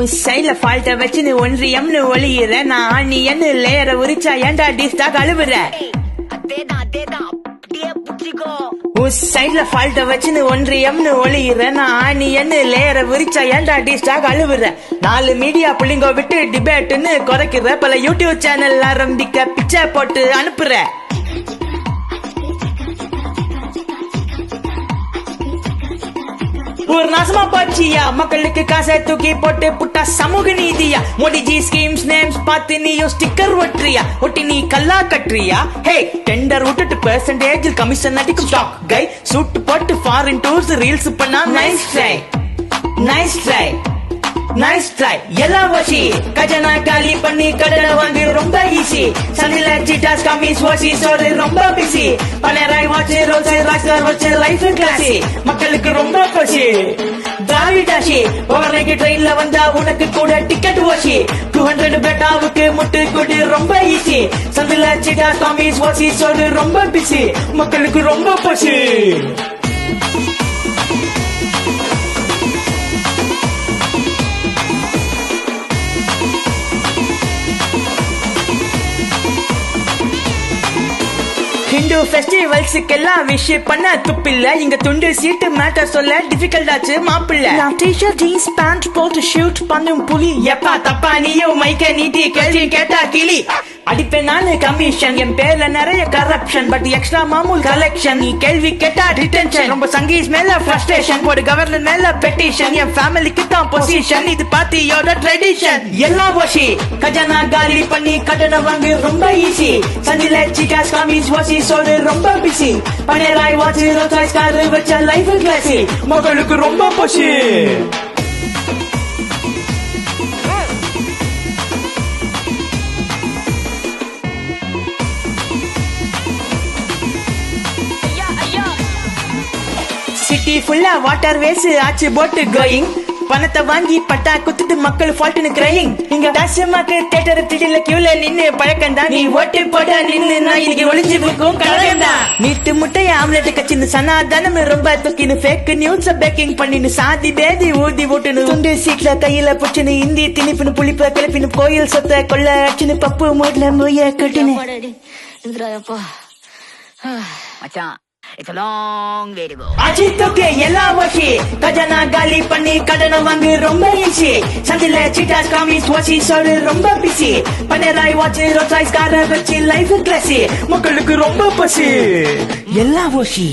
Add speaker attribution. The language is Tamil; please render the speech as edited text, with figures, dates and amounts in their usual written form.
Speaker 1: உன் சைட்ல ஃபால்ட்ட வச்சு நீ ஒன்றியம்னு ஒளியிற நான் நீ என்ன லேயரை உரிச்சா ஏன்டா டிஸ்டா கழுவுற உன் சைட்ல ஃபால்ட்ட வச்சு நீ ஒன்றியம்னு ஒளியிற நான் நீ என்ன லேயரை உரிச்சா ஏன்டா டிஸ்டா கழுவுற 4 மீடியா புள்ளிங்கோ விட்டு டிபேட்னு குறைக்கிற பல யூடியூப் சேனல் ஆரம்பிக்க பிச்சை போட்டு அனுப்புற ஒரு நாசமா போச்சியா மக்களுக்கு காசை தூக்கி போட்டு புட்டா சமூக நீதியா மோடிஜி ஸ்கீம்ஸ் நேம்ஸ் பார்த்து நீயும் ஸ்டிக்கர் ஒட்டுறியா ஒட்டி நீ கல்லா கட்டுறியா ஹே டெண்டர் விட்டுட்டு பெர்சன்டேஜ் கமிஷன் அடிக்கும் ஸ்டாக் கை சூட் போட்டு ஃபாரின் டூர்ஸ் ரீல்ஸ் பண்ணா nice try nice try nice try எல்லாம் வசி கஜனா காலி பண்ணி கடனை வாங்கி ரொம்ப ஈஸி சனில சீட்டாஸ் கம்மிஸ் ஓசி சோறு ரொம்ப பிஸி பனராய் வாட்ச் ரோல்ஸ் ராக்ஸ்டார் வச்சு லைஃப் கிளாஸி மக்களுக்கு ரொம்ப பசி திராவிடாசி ஓவர்நைட் ட்ரெயின்ல வந்தா உனக்கு கூட டிக்கெட் ஓசி 200 பெட்டாவுக்கு முட்டு கூடி ரொம்ப ஈஸி சனில சீட்டாஸ் கம்மிஸ் ஓசி சோறு ரொம்ப பிஸி மக்களுக்கு ரொம்ப பசி ஹிந்து ஃபெஸ்டிவல்ஸ்க்கெல்லாம் விஷ் பண்ண துப்பில்ல இங்க துண்டு சீட்டு மேட்டர் சொல்ல டிஃபிகல்ட் ஆச்சு மாப்பிள்ள நான் டீஷர்ட் ஜீன்ஸ் பேண்ட் போட்டு ஷூட் பண்ணும் புலி எப்பா தப்பா நீயும் மைக்க நீட்டி கேள்வி கேட்டா கிளி அடிப்பேன் நானு கமிஷன் என் பேர்ல நிறைய கரப்ஷன் பட் எக்ஸ்ட்ரா மாமூல் கலெக்ஷன் நீ கேள்வி கேட்டா டிடென்ஷன் ரொம்ப சங்கீஸ் மேல ஃப்ரஸ்ட்ரேஷன் ஒரு கவர்னர் மேல பெட்டிஷன் என் ஃபேமிலிக்கு தான் பொசிஷன் இது பாத்தியோட ட்ரெடிஷன் எல்லாம் ஓசி கஜனா காலி பண்ணி கடனை வாங்கி ரொம்ப ஈஸி சந்தில சீட்டாஸ் காமிஸ் ஓசி சோடு ரொம்ப பிஸி பனேராய் வாட்ச் ரோல்ஸ் கார் வச்ச லைஃப் கிளாஸி மக்களுக்கு ரொம்ப பசி சிட்டி ஃபுல்லா வாட்டர் வேஸ் ஆச்சு போட்டு கோயிங் பணத்தை வாங்கி பட்டா குத்துட்டு மக்கள் ஃபால்ட்னு கிரையிங் இங்க டாஸ்மாக் தியேட்டர் திடீர்ல கியூல நின்னு பழக்கண்டா நீ ஓட்டு போட நின்னு நான் இன்னைக்கு ஒளிஞ்சு போக்கும் கலகண்டா நீட்டு முட்டைய ஆம்லெட் கச்சின்னு சனாதானம் ரொம்ப தூக்கின்னு ஃபேக் நியூஸ் பேக்கிங் பண்ணின்னு சாதி பேதி ஊதி ஓட்டுன்னு துண்டு சீட்ல கையில புச்சுன்னு இந்தி திணிப்புன்னு புளிப்ப கிளப்பின்னு கோயில் சொத்த கொள்ள அச்சுன்னு பப்பு மூட்ல மொய்ய கட்டுன்னு
Speaker 2: மச்சான் It's a long way to go.
Speaker 1: அஜித்துக்கு எல்லாம் வசி கஜனா காலி பண்ணி கடனை வாங்கி ரொம்ப ஈஸி சந்தில சீட்டாஸ் காமிஸ் ஓசி சோறு ரொம்ப பிஸி பனேராய் வாட்ச் ரோல்ஸ் கார் வச்சு லைஃப் கிளாஸி மக்களுக்கு ரொம்ப பசி எல்லாம் வசி